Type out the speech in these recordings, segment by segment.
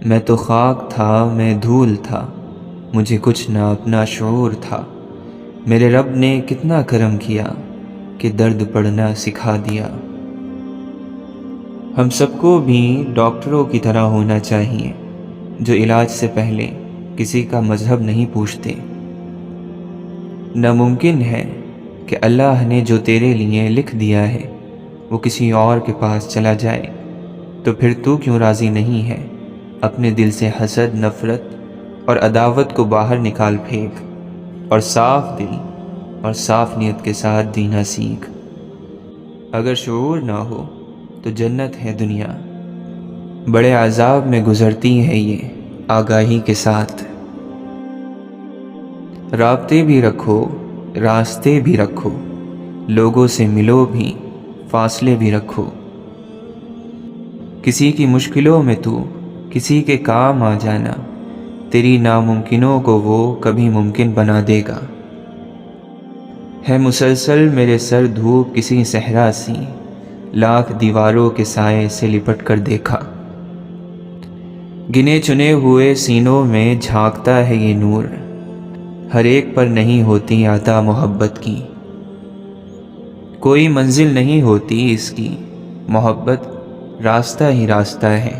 میں تو خاک تھا، میں دھول تھا، مجھے کچھ نہ اپنا شعور تھا۔ میرے رب نے کتنا کرم کیا کہ درد پڑھنا سکھا دیا۔ ہم سب کو بھی ڈاکٹروں کی طرح ہونا چاہیے، جو علاج سے پہلے کسی کا مذہب نہیں پوچھتے۔ ناممکن ہے کہ اللہ نے جو تیرے لیے لکھ دیا ہے وہ کسی اور کے پاس چلا جائے، تو پھر تو کیوں راضی نہیں ہے؟ اپنے دل سے حسد، نفرت اور عداوت کو باہر نکال پھینک، اور صاف دل اور صاف نیت کے ساتھ جینا سیکھ۔ اگر شعور نہ ہو تو جنت ہے دنیا، بڑے عذاب میں گزرتی ہے یہ آگاہی کے ساتھ۔ رابطے بھی رکھو، راستے بھی رکھو، لوگوں سے ملو بھی، فاصلے بھی رکھو۔ کسی کی مشکلوں میں تو کسی کے کام آ جانا، تیری ناممکنوں کو وہ کبھی ممکن بنا دے گا۔ ہے مسلسل میرے سر دھوپ کسی صحرا سی، لاکھ دیواروں کے سائے سے لپٹ کر دیکھا۔ گنے چنے ہوئے سینوں میں جھانکتا ہے یہ نور، ہر ایک پر نہیں ہوتی عطا محبت کی۔ کوئی منزل نہیں ہوتی اس کی، محبت راستہ ہی راستہ ہے۔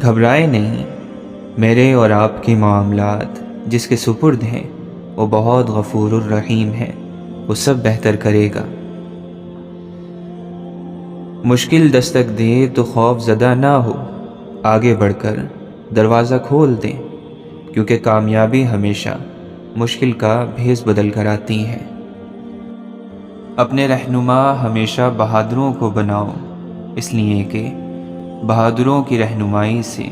گھبرائے نہیں، میرے اور آپ کے معاملات جس کے سپرد ہیں وہ بہت غفور الرحیم ہے، وہ سب بہتر کرے گا۔ مشکل دستک دے تو خوف زدہ نہ ہو، آگے بڑھ کر دروازہ کھول دیں، کیونکہ کامیابی ہمیشہ مشکل کا بھیس بدل کر آتی ہے۔ اپنے رہنما ہمیشہ بہادروں کو بناؤ، اس لیے کہ بہادروں کی رہنمائی سے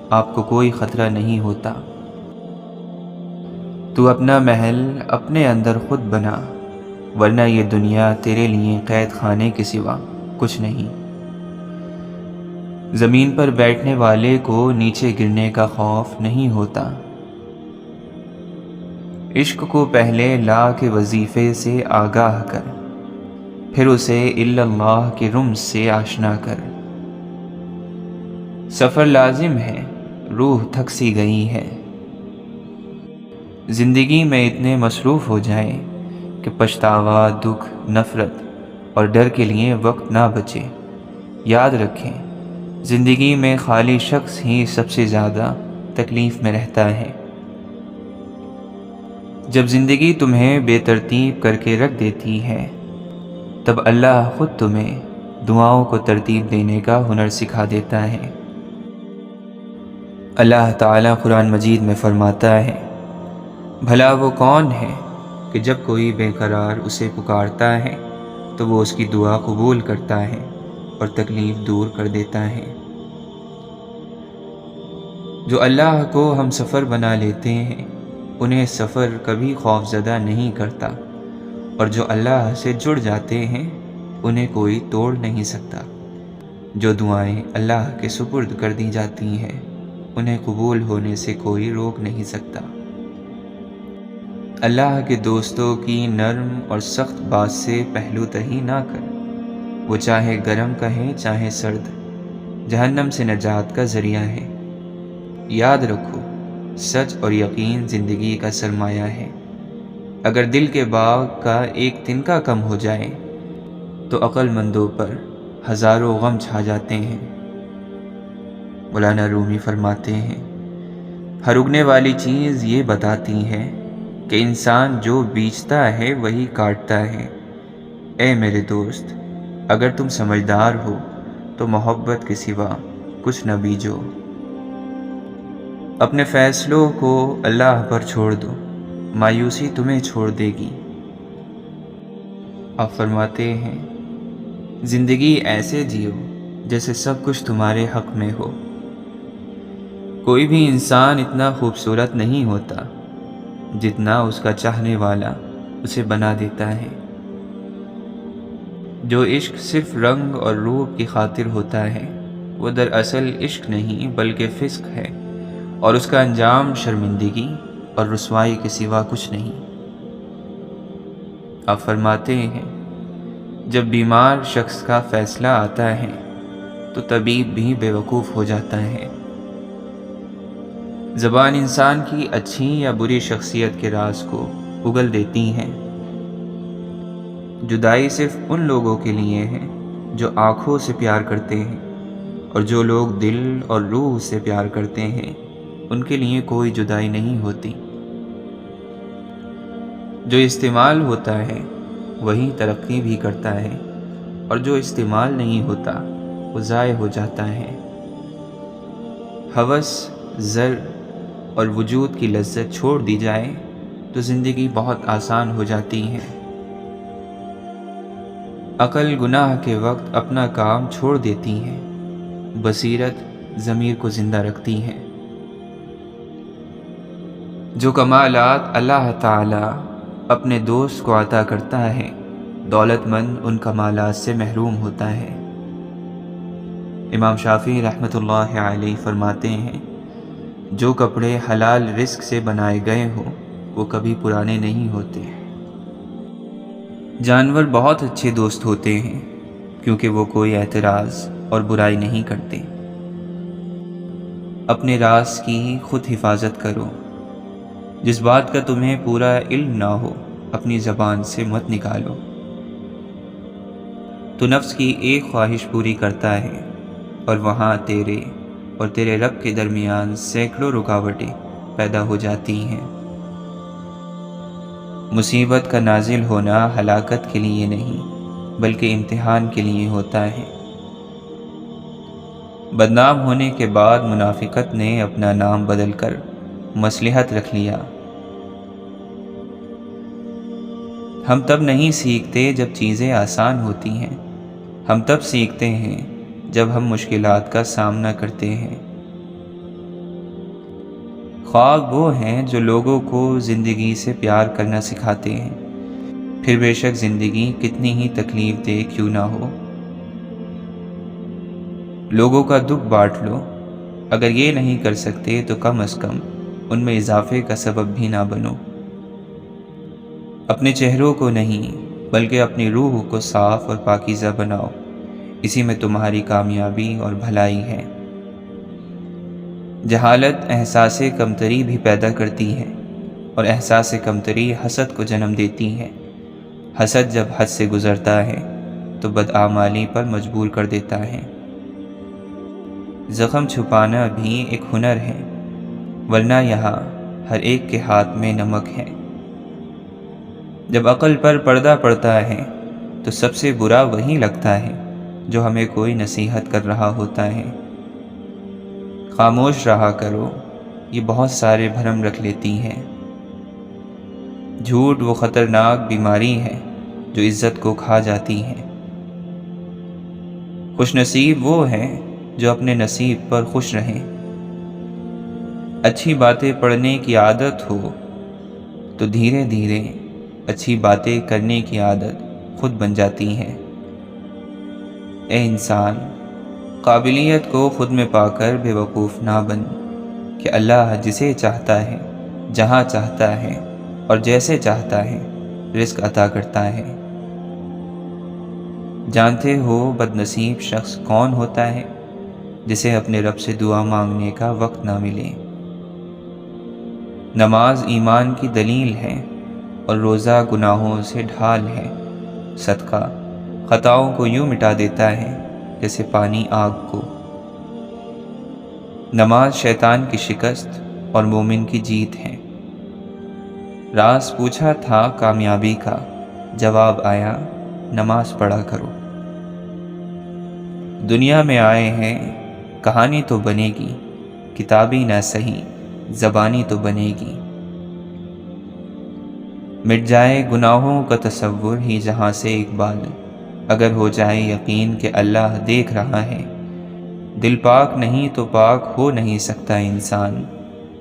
آپ کو کوئی خطرہ نہیں ہوتا۔ تو اپنا محل اپنے اندر خود بنا، ورنہ یہ دنیا تیرے لیے قید خانے کے سوا کچھ نہیں۔ زمین پر بیٹھنے والے کو نیچے گرنے کا خوف نہیں ہوتا۔ عشق کو پہلے لا کے وظیفے سے آگاہ کر، پھر اسے الا اللہ کے رمز سے آشنا کر۔ سفر لازم ہے، روح تھک سی گئی ہے۔ زندگی میں اتنے مصروف ہو جائیں کہ پچھتاوا، دکھ، نفرت اور ڈر کے لیے وقت نہ بچے۔ یاد رکھیں، زندگی میں خالی شخص ہی سب سے زیادہ تکلیف میں رہتا ہے۔ جب زندگی تمہیں بے ترتیب کر کے رکھ دیتی ہے، تب اللہ خود تمہیں دعاؤں کو ترتیب دینے کا ہنر سکھا دیتا ہے۔ اللہ تعالیٰ قرآن مجید میں فرماتا ہے، بھلا وہ کون ہے کہ جب کوئی بے قرار اسے پکارتا ہے تو وہ اس کی دعا قبول کرتا ہے اور تکلیف دور کر دیتا ہے۔ جو اللہ کو ہم سفر بنا لیتے ہیں انہیں سفر کبھی خوف زدہ نہیں کرتا، اور جو اللہ سے جڑ جاتے ہیں انہیں کوئی توڑ نہیں سکتا۔ جو دعائیں اللہ کے سپرد کر دی جاتی ہیں انہیں قبول ہونے سے کوئی روک نہیں سکتا۔ اللہ کے دوستوں کی نرم اور سخت بات سے پہلو تہی نہ کر، وہ چاہے گرم کہیں چاہے سرد، جہنم سے نجات کا ذریعہ ہے۔ یاد رکھو، سچ اور یقین زندگی کا سرمایہ ہے۔ اگر دل کے باغ کا ایک تنکا کم ہو جائے تو عقل مندوں پر ہزاروں غم چھا جاتے ہیں۔ مولانا رومی فرماتے ہیں، ہر اگنے والی چیز یہ بتاتی ہے کہ انسان جو بیچتا ہے وہی کاٹتا ہے۔ اے میرے دوست، اگر تم سمجھدار ہو تو محبت کے سوا کچھ نہ بیجو۔ اپنے فیصلوں کو اللہ پر چھوڑ دو، مایوسی تمہیں چھوڑ دے گی۔ آپ فرماتے ہیں، زندگی ایسے جیو جیسے سب کچھ تمہارے حق میں ہو۔ کوئی بھی انسان اتنا خوبصورت نہیں ہوتا جتنا اس کا چاہنے والا اسے بنا دیتا ہے۔ جو عشق صرف رنگ اور روپ کی خاطر ہوتا ہے وہ دراصل عشق نہیں بلکہ فسق ہے، اور اس کا انجام شرمندگی اور رسوائی کے سوا کچھ نہیں۔ آپ فرماتے ہیں، جب بیمار شخص کا فیصلہ آتا ہے تو طبیب بھی بیوقوف ہو جاتا ہے۔ زبان انسان کی اچھی یا بری شخصیت کے راز کو اگل دیتی ہیں۔ جدائی صرف ان لوگوں کے لیے ہے جو آنکھوں سے پیار کرتے ہیں، اور جو لوگ دل اور روح سے پیار کرتے ہیں ان کے لیے کوئی جدائی نہیں ہوتی۔ جو استعمال ہوتا ہے وہی ترقی بھی کرتا ہے، اور جو استعمال نہیں ہوتا وہ ضائع ہو جاتا ہے۔ ہوس، زر اور وجود کی لذت چھوڑ دی جائے تو زندگی بہت آسان ہو جاتی ہے۔ عقل گناہ کے وقت اپنا کام چھوڑ دیتی ہے، بصیرت ضمیر کو زندہ رکھتی ہے۔ جو کمالات اللہ تعالی اپنے دوست کو عطا کرتا ہے، دولت مند ان کمالات سے محروم ہوتا ہے۔ امام شافعی رحمۃ اللہ علیہ فرماتے ہیں، جو کپڑے حلال رزق سے بنائے گئے ہوں وہ کبھی پرانے نہیں ہوتے۔ جانور بہت اچھے دوست ہوتے ہیں کیونکہ وہ کوئی اعتراض اور برائی نہیں کرتے۔ اپنے راز کی خود حفاظت کرو۔ جس بات کا تمہیں پورا علم نہ ہو اپنی زبان سے مت نکالو۔ تو نفس کی ایک خواہش پوری کرتا ہے، اور وہاں تیرے اور تیرے رب کے درمیان سینکڑوں رکاوٹیں پیدا ہو جاتی ہیں۔ مصیبت کا نازل ہونا ہلاکت کے لیے نہیں بلکہ امتحان کے لیے ہوتا ہے۔ بدنام ہونے کے بعد منافقت نے اپنا نام بدل کر مصلحت رکھ لیا۔ ہم تب نہیں سیکھتے جب چیزیں آسان ہوتی ہیں، ہم تب سیکھتے ہیں جب ہم مشکلات کا سامنا کرتے ہیں۔ خواب وہ ہیں جو لوگوں کو زندگی سے پیار کرنا سکھاتے ہیں، پھر بے شک زندگی کتنی ہی تکلیف دہ کیوں نہ ہو۔ لوگوں کا دکھ بانٹ لو، اگر یہ نہیں کر سکتے تو کم از کم ان میں اضافے کا سبب بھی نہ بنو۔ اپنے چہروں کو نہیں بلکہ اپنی روح کو صاف اور پاکیزہ بناؤ، اسی میں تمہاری کامیابی اور بھلائی ہے۔ جہالت احساس کمتری بھی پیدا کرتی ہے، اور احساس کمتری حسد کو جنم دیتی ہے۔ حسد جب حد سے گزرتا ہے تو بدعمالی پر مجبور کر دیتا ہے۔ زخم چھپانا بھی ایک ہنر ہے، ورنہ یہاں ہر ایک کے ہاتھ میں نمک ہے۔ جب عقل پر پردہ پڑتا ہے تو سب سے برا وہی لگتا ہے جو ہمیں کوئی نصیحت کر رہا ہوتا ہے۔ خاموش رہا کرو، یہ بہت سارے بھرم رکھ لیتی ہیں۔ جھوٹ وہ خطرناک بیماری ہے جو عزت کو کھا جاتی ہے۔ خوش نصیب وہ ہیں جو اپنے نصیب پر خوش رہیں۔ اچھی باتیں پڑھنے کی عادت ہو تو دھیرے دھیرے اچھی باتیں کرنے کی عادت خود بن جاتی ہے۔ اے انسان، قابلیت کو خود میں پا کر بے وقوف نہ بن کہ اللہ جسے چاہتا ہے، جہاں چاہتا ہے اور جیسے چاہتا ہے رزق عطا کرتا ہے۔ جانتے ہو بد نصیب شخص کون ہوتا ہے؟ جسے اپنے رب سے دعا مانگنے کا وقت نہ ملے۔ نماز ایمان کی دلیل ہے اور روزہ گناہوں سے ڈھال ہے۔ صدقہ خطاؤں کو یوں مٹا دیتا ہے جیسے پانی آگ کو۔ نماز شیطان کی شکست اور مومن کی جیت ہے۔ راز پوچھا تھا کامیابی کا، جواب آیا نماز پڑھا کرو۔ دنیا میں آئے ہیں کہانی تو بنے گی، کتابی نہ صحیح زبانی تو بنے گی۔ مٹ جائے گناہوں کا تصور ہی جہاں سے اقبال، اگر ہو جائے یقین کہ اللہ دیکھ رہا ہے۔ دل پاک نہیں تو پاک ہو نہیں سکتا انسان،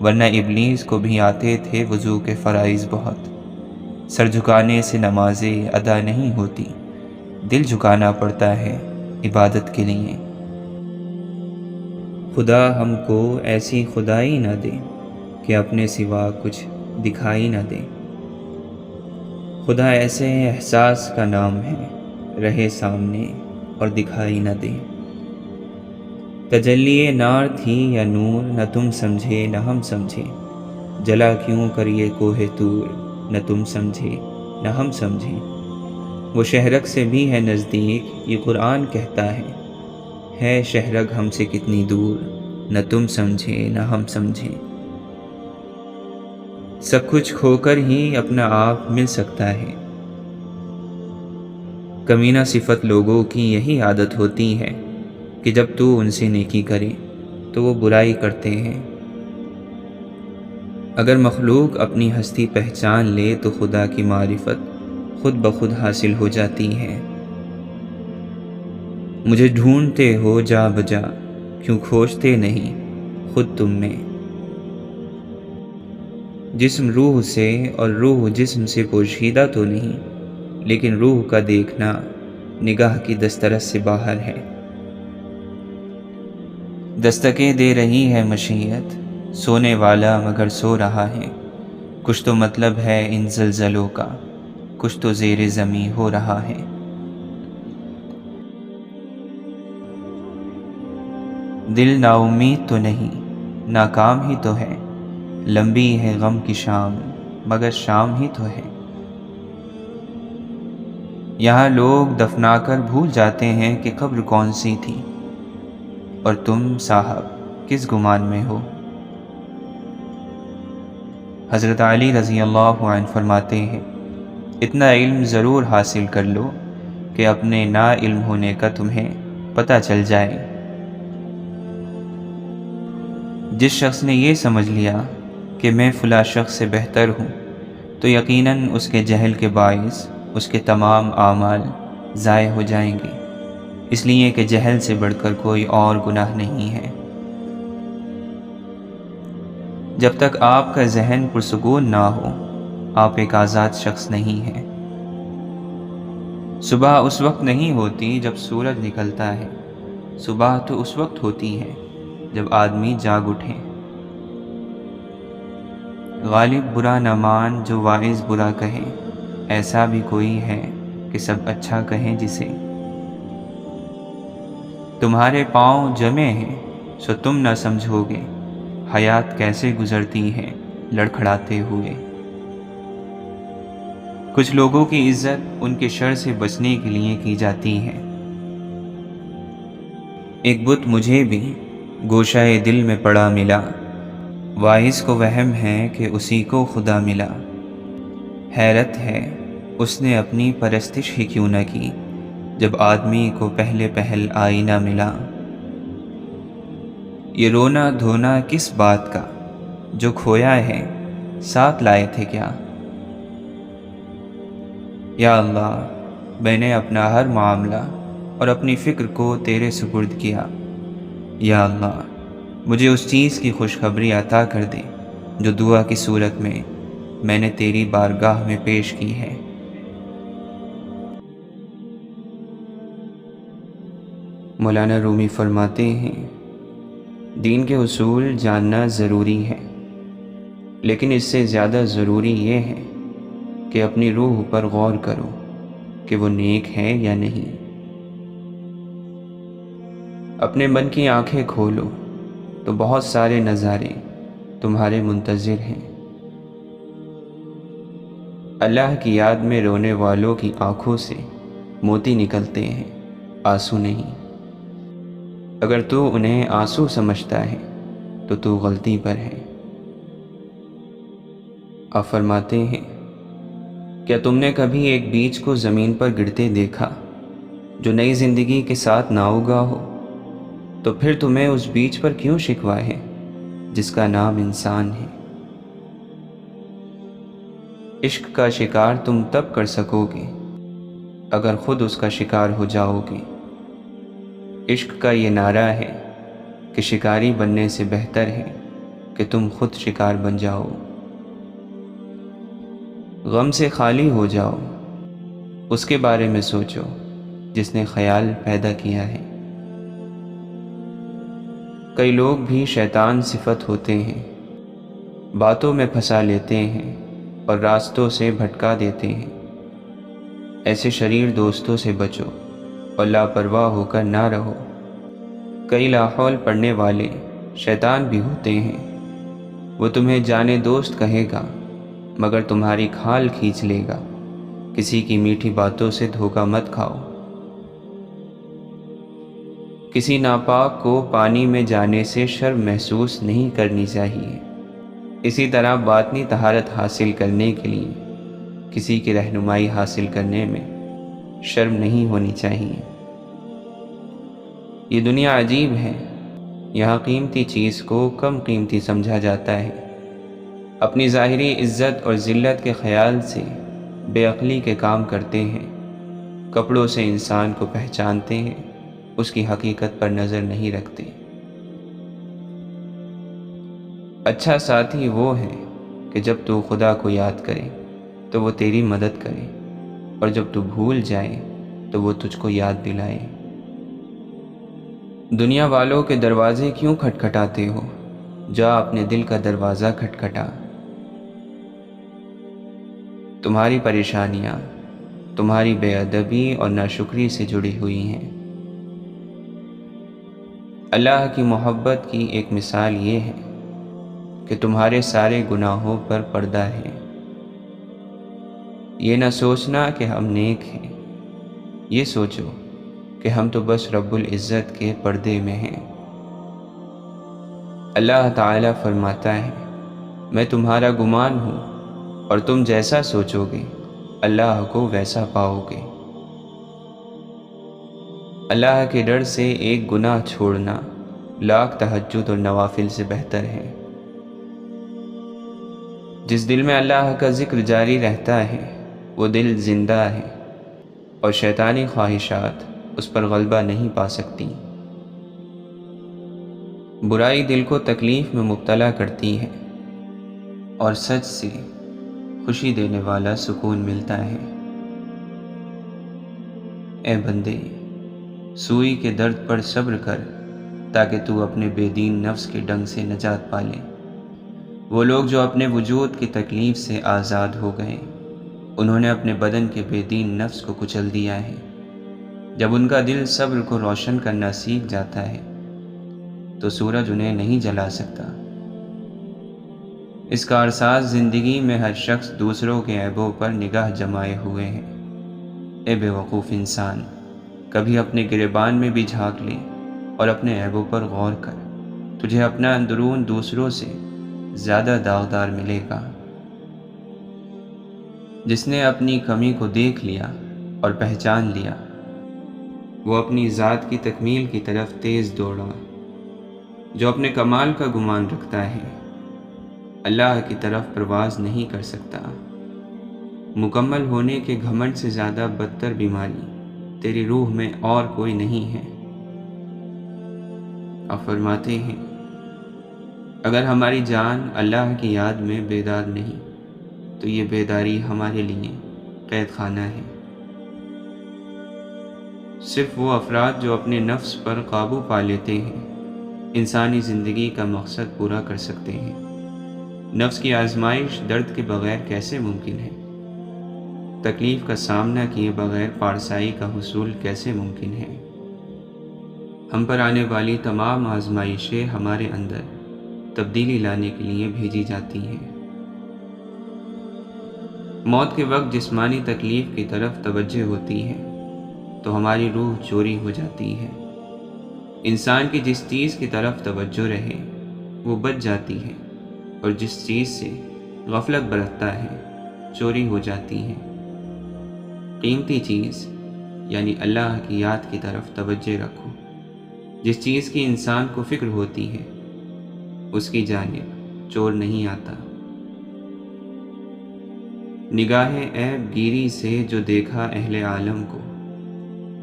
ورنہ ابلیس کو بھی آتے تھے وضو کے فرائض بہت۔ سر جھکانے سے نمازیں ادا نہیں ہوتی، دل جھکانا پڑتا ہے عبادت کے لیے۔ خدا ہم کو ایسی خدائی نہ دے کہ اپنے سوا کچھ دکھائی نہ دے۔ خدا ایسے احساس کا نام ہے، رہے سامنے اور دکھائی نہ دے۔ تجلی نار تھی یا نور، نہ تم سمجھے نہ ہم سمجھے، جلا کیوں کر یہ کوہ طور، نہ تم سمجھے نہ ہم سمجھے۔ وہ شہرک سے بھی ہے نزدیک، یہ قرآن کہتا ہے شہرک ہم سے کتنی دور، نہ تم سمجھے نہ ہم سمجھے۔ سب کچھ کھو کر ہی اپنا آپ مل سکتا ہے۔ کمینہ صفت لوگوں کی یہی عادت ہوتی ہے کہ جب تو ان سے نیکی کرے تو وہ برائی کرتے ہیں۔ اگر مخلوق اپنی ہستی پہچان لے تو خدا کی معرفت خود بخود حاصل ہو جاتی ہے۔ مجھے ڈھونڈتے ہو جا بجا، کیوں کھوجتے نہیں خود تم میں۔ جسم روح سے اور روح جسم سے پوشیدہ تو نہیں، لیکن روح کا دیکھنا نگاہ کی دسترس سے باہر ہے۔ دستکیں دے رہی ہے مشیت، سونے والا مگر سو رہا ہے۔ کچھ تو مطلب ہے ان زلزلوں کا، کچھ تو زیر زمیں ہو رہا ہے۔ دل نا امید تو نہیں، ناکام ہی تو ہے۔ لمبی ہے غم کی شام، مگر شام ہی تو ہے۔ یہاں لوگ دفنا کر بھول جاتے ہیں کہ قبر کون سی تھی، اور تم صاحب کس گمان میں ہو۔ حضرت علی رضی اللہ عنہ فرماتے ہیں، اتنا علم ضرور حاصل کر لو کہ اپنے نا علم ہونے کا تمہیں پتہ چل جائے۔ جس شخص نے یہ سمجھ لیا کہ میں فلاں شخص سے بہتر ہوں، تو یقیناً اس کے جہل کے باعث اس کے تمام اعمال ضائع ہو جائیں گے، اس لیے کہ جہل سے بڑھ کر کوئی اور گناہ نہیں ہے۔ جب تک آپ کا ذہن پرسکون نہ ہو، آپ ایک آزاد شخص نہیں ہیں۔ صبح اس وقت نہیں ہوتی جب سورج نکلتا ہے، صبح تو اس وقت ہوتی ہے جب آدمی جاگ اٹھے۔ غالب برا نہ مان جو واعظ برا کہے، ایسا بھی کوئی ہے کہ سب اچھا کہیں جسے۔ تمہارے پاؤں جمے ہیں سو تم نہ سمجھو گے، حیات کیسے گزرتی ہے لڑکھڑاتے ہوئے۔ کچھ لوگوں کی عزت ان کے شر سے بچنے کے لیے کی جاتی ہے۔ ایک بت مجھے بھی گوشہ دل میں پڑا ملا، واعظ کو وہم ہے کہ اسی کو خدا ملا۔ حیرت ہے اس نے اپنی پرستش ہی کیوں نہ کی، جب آدمی کو پہلے پہل آئینہ ملا۔ یہ رونا دھونا کس بات کا، جو کھویا ہے ساتھ لائے تھے کیا۔ یا اللہ، میں نے اپنا ہر معاملہ اور اپنی فکر کو تیرے سپرد کیا۔ یا اللہ، مجھے اس چیز کی خوشخبری عطا کر دے جو دعا کی صورت میں نے تیری بارگاہ میں پیش کی ہے۔ مولانا رومی فرماتے ہیں، دین کے اصول جاننا ضروری ہے، لیکن اس سے زیادہ ضروری یہ ہے کہ اپنی روح پر غور کرو کہ وہ نیک ہے یا نہیں۔ اپنے من کی آنکھیں کھولو تو بہت سارے نظارے تمہارے منتظر ہیں۔ اللہ کی یاد میں رونے والوں کی آنکھوں سے موتی نکلتے ہیں، آنسو نہیں۔ اگر تو انہیں آنسو سمجھتا ہے تو تو غلطی پر ہے۔ آپ فرماتے ہیں، کیا تم نے کبھی ایک بیج کو زمین پر گرتے دیکھا جو نئی زندگی کے ساتھ نہ اگا ہو؟ تو پھر تمہیں اس بیج پر کیوں شکوہ ہے جس کا نام انسان ہے؟ عشق کا شکار تم تب کر سکو گے اگر خود اس کا شکار ہو جاؤ گے۔ عشق کا یہ نعرہ ہے کہ شکاری بننے سے بہتر ہے کہ تم خود شکار بن جاؤ۔ غم سے خالی ہو جاؤ، اس کے بارے میں سوچو جس نے خیال پیدا کیا ہے۔ کئی لوگ بھی شیطان صفت ہوتے ہیں، باتوں میں پھنسا لیتے ہیں اور راستوں سے بھٹکا دیتے ہیں۔ ایسے شریر دوستوں سے بچو اور لاپرواہ ہو کر نہ رہو۔ کئی لاحول پڑھنے والے شیطان بھی ہوتے ہیں، وہ تمہیں جانے دوست کہے گا مگر تمہاری کھال کھینچ لے گا۔ کسی کی میٹھی باتوں سے دھوکہ مت کھاؤ۔ کسی ناپاک کو پانی میں جانے سے شرم محسوس نہیں کرنی چاہیے۔ اسی طرح باطنی طہارت حاصل کرنے کے لیے کسی کی رہنمائی حاصل کرنے میں شرم نہیں ہونی چاہیے۔ یہ دنیا عجیب ہے، یہاں قیمتی چیز کو کم قیمتی سمجھا جاتا ہے۔ اپنی ظاہری عزت اور ذلت کے خیال سے بے عقلی کے کام کرتے ہیں۔ کپڑوں سے انسان کو پہچانتے ہیں، اس کی حقیقت پر نظر نہیں رکھتے۔ اچھا ساتھی وہ ہے کہ جب تو خدا کو یاد کرے تو وہ تیری مدد کرے، اور جب تو بھول جائے تو وہ تجھ کو یاد دلائے۔ دنیا والوں کے دروازے کیوں کھٹکھٹاتے ہو؟ جا اپنے دل کا دروازہ کھٹکھٹا۔ تمہاری پریشانیاں تمہاری بے ادبی اور ناشکری سے جڑی ہوئی ہیں۔ اللہ کی محبت کی ایک مثال یہ ہے کہ تمہارے سارے گناہوں پر پردہ ہے۔ یہ نہ سوچنا کہ ہم نیک ہیں، یہ سوچو کہ ہم تو بس رب العزت کے پردے میں ہیں۔ اللہ تعالیٰ فرماتا ہے، میں تمہارا گمان ہوں اور تم جیسا سوچو گے اللہ کو ویسا پاؤ گے۔ اللہ کے ڈر سے ایک گناہ چھوڑنا لاکھ تہجد اور نوافل سے بہتر ہے۔ جس دل میں اللہ کا ذکر جاری رہتا ہے وہ دل زندہ ہے، اور شیطانی خواہشات اس پر غلبہ نہیں پا سکتی۔ برائی دل کو تکلیف میں مبتلا کرتی ہے، اور سچ سے خوشی دینے والا سکون ملتا ہے۔ اے بندے، سوئی کے درد پر صبر کر تاکہ تو اپنے بے دین نفس کے ڈنگ سے نجات پالے۔ وہ لوگ جو اپنے وجود کی تکلیف سے آزاد ہو گئے، انہوں نے اپنے بدن کے بے دین نفس کو کچل دیا ہے۔ جب ان کا دل صبر کو روشن کرنا سیکھ جاتا ہے تو سورج انہیں نہیں جلا سکتا۔ اس کارساز زندگی میں ہر شخص دوسروں کے عیبوں پر نگاہ جمائے ہوئے ہیں۔ اے بے وقوف انسان، کبھی اپنے گریبان میں بھی جھانک لے اور اپنے عیبوں پر غور کر، تجھے اپنا اندرون دوسروں سے زیادہ داغدار ملے گا۔ جس نے اپنی کمی کو دیکھ لیا اور پہچان لیا، وہ اپنی ذات کی تکمیل کی طرف تیز دوڑا۔ جو اپنے کمال کا گمان رکھتا ہے اللہ کی طرف پرواز نہیں کر سکتا۔ مکمل ہونے کے گھمنڈ سے زیادہ بدتر بیماری تیری روح میں اور کوئی نہیں ہے۔ آپ فرماتے ہیں، اگر ہماری جان اللہ کی یاد میں بیدار نہیں تو یہ بیداری ہمارے لیے قید خانہ ہے۔ صرف وہ افراد جو اپنے نفس پر قابو پا لیتے ہیں انسانی زندگی کا مقصد پورا کر سکتے ہیں۔ نفس کی آزمائش درد کے بغیر کیسے ممکن ہے؟ تکلیف کا سامنا کیے بغیر پارسائی کا حصول کیسے ممکن ہے؟ ہم پر آنے والی تمام آزمائشیں ہمارے اندر تبدیلی لانے کے لیے بھیجی جاتی ہیں۔ موت کے وقت جسمانی تکلیف کی طرف توجہ ہوتی ہے تو ہماری روح چوری ہو جاتی ہے۔ انسان کی جس چیز کی طرف توجہ رہے وہ بچ جاتی ہے، اور جس چیز سے غفلت برتتا ہے چوری ہو جاتی ہے۔ قیمتی چیز یعنی اللہ کی یاد کی طرف توجہ رکھو۔ جس چیز کی انسان کو فکر ہوتی ہے اس کی جانب چور نہیں آتا۔ نگاہ عیب گیری سے جو دیکھا اہل عالم کو،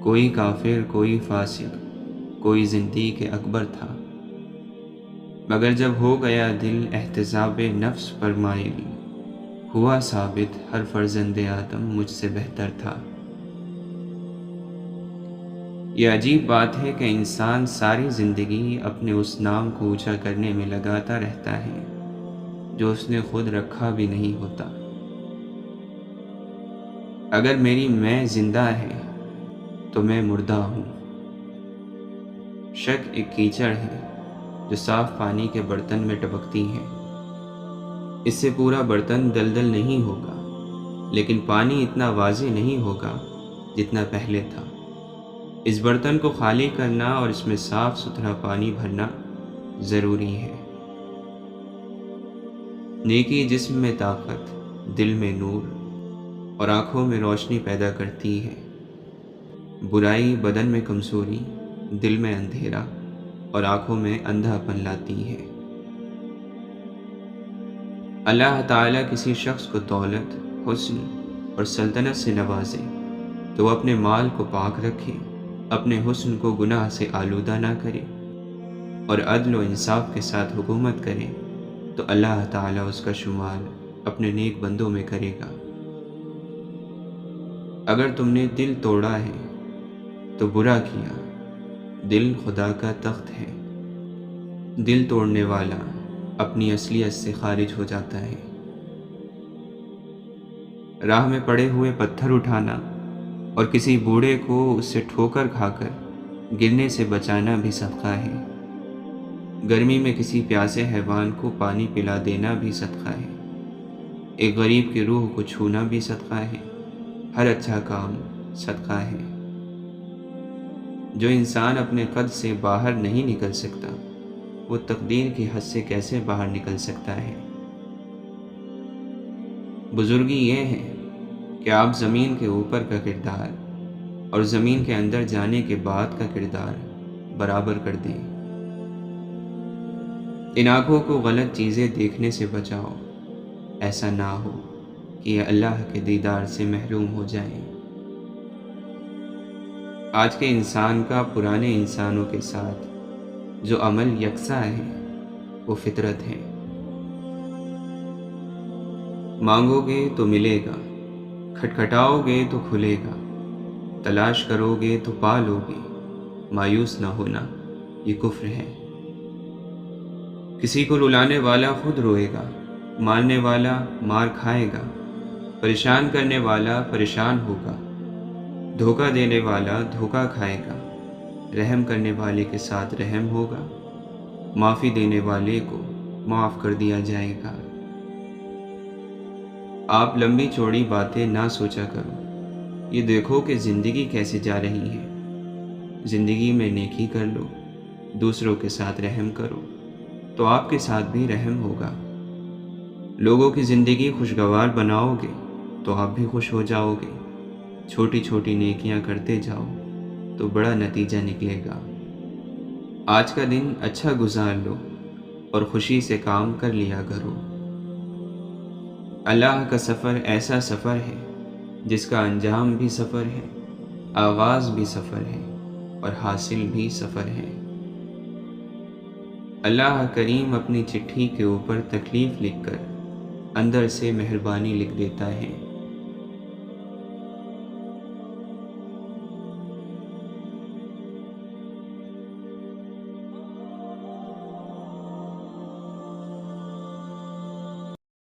کوئی کافر، کوئی فاسق، کوئی زندیق اکبر تھا، مگر جب ہو گیا دل احتساب نفس پر مائل، ہوا ثابت ہر فرزند آدم مجھ سے بہتر تھا۔ یہ عجیب بات ہے کہ انسان ساری زندگی اپنے اس نام کو اونچا کرنے میں لگاتا رہتا ہے جو اس نے خود رکھا بھی نہیں ہوتا۔ اگر میری میں زندہ ہے تو میں مردہ ہوں۔ شک ایک کیچڑ ہے جو صاف پانی کے برتن میں ٹپکتی ہے۔ اس سے پورا برتن دلدل نہیں ہوگا، لیکن پانی اتنا واضح نہیں ہوگا جتنا پہلے تھا۔ اس برتن کو خالی کرنا اور اس میں صاف ستھرا پانی بھرنا ضروری ہے۔ نیکی جسم میں طاقت، دل میں نور اور آنکھوں میں روشنی پیدا کرتی ہے۔ برائی بدن میں کمزوری، دل میں اندھیرا اور آنکھوں میں اندھا پن لاتی ہے۔ اللہ تعالیٰ کسی شخص کو دولت، حسن اور سلطنت سے نوازے تو وہ اپنے مال کو پاک رکھے، اپنے حسن کو گناہ سے آلودہ نہ کرے اور عدل و انصاف کے ساتھ حکومت کرے تو اللہ تعالیٰ اس کا شمار اپنے نیک بندوں میں کرے گا۔ اگر تم نے دل توڑا ہے تو برا کیا، دل خدا کا تخت ہے۔ دل توڑنے والا اپنی اصلیت سے خارج ہو جاتا ہے۔ راہ میں پڑے ہوئے پتھر اٹھانا اور کسی بوڑھے کو اس سے ٹھوکر کھا کر گرنے سے بچانا بھی صدقہ ہے۔ گرمی میں کسی پیاسے حیوان کو پانی پلا دینا بھی صدقہ ہے۔ ایک غریب کی روح کو چھونا بھی صدقہ ہے۔ ہر اچھا کام صدقہ ہے۔ جو انسان اپنے قد سے باہر نہیں نکل سکتا، وہ تقدیر کی حد سے کیسے باہر نکل سکتا ہے؟ بزرگی یہ ہے کہ آپ زمین کے اوپر کا کردار اور زمین کے اندر جانے کے بعد کا کردار برابر کر دیں۔ ان آنکھوں کو غلط چیزیں دیکھنے سے بچاؤ، ایسا نہ ہو کہ یہ اللہ کے دیدار سے محروم ہو جائیں۔ آج کے انسان کا پرانے انسانوں کے ساتھ جو عمل یکساں ہے وہ فطرت ہے۔ مانگو گے تو ملے گا، کھٹکھٹاؤ گے تو کھلے گا، تلاش کرو گے تو پا لو گے، مایوس نہ ہونا یہ کفر ہے۔ کسی کو رلانے والا خود روئے گا، مارنے والا مار کھائے گا، پریشان کرنے والا پریشان ہوگا، دھوکہ دینے والا دھوکہ کھائے گا، رحم کرنے والے کے ساتھ رحم ہوگا، معافی دینے والے کو معاف کر دیا جائے گا۔ آپ لمبی چوڑی باتیں نہ سوچا کرو، یہ دیکھو کہ زندگی کیسے جا رہی ہے۔ زندگی میں نیکی کر لو، دوسروں کے ساتھ رحم کرو تو آپ کے ساتھ بھی رحم ہوگا۔ لوگوں کی زندگی خوشگوار بناؤ گے تو آپ بھی خوش ہو جاؤ گے۔ چھوٹی چھوٹی نیکیاں کرتے جاؤ تو بڑا نتیجہ نکلے گا۔ آج کا دن اچھا گزار لو اور خوشی سے کام کر لیا کرو۔ اللہ کا سفر ایسا سفر ہے جس کا انجام بھی سفر ہے، آغاز بھی سفر ہے اور حاصل بھی سفر ہے۔ اللہ کریم اپنی چٹھی کے اوپر تکلیف لکھ کر اندر سے مہربانی لکھ دیتا ہے۔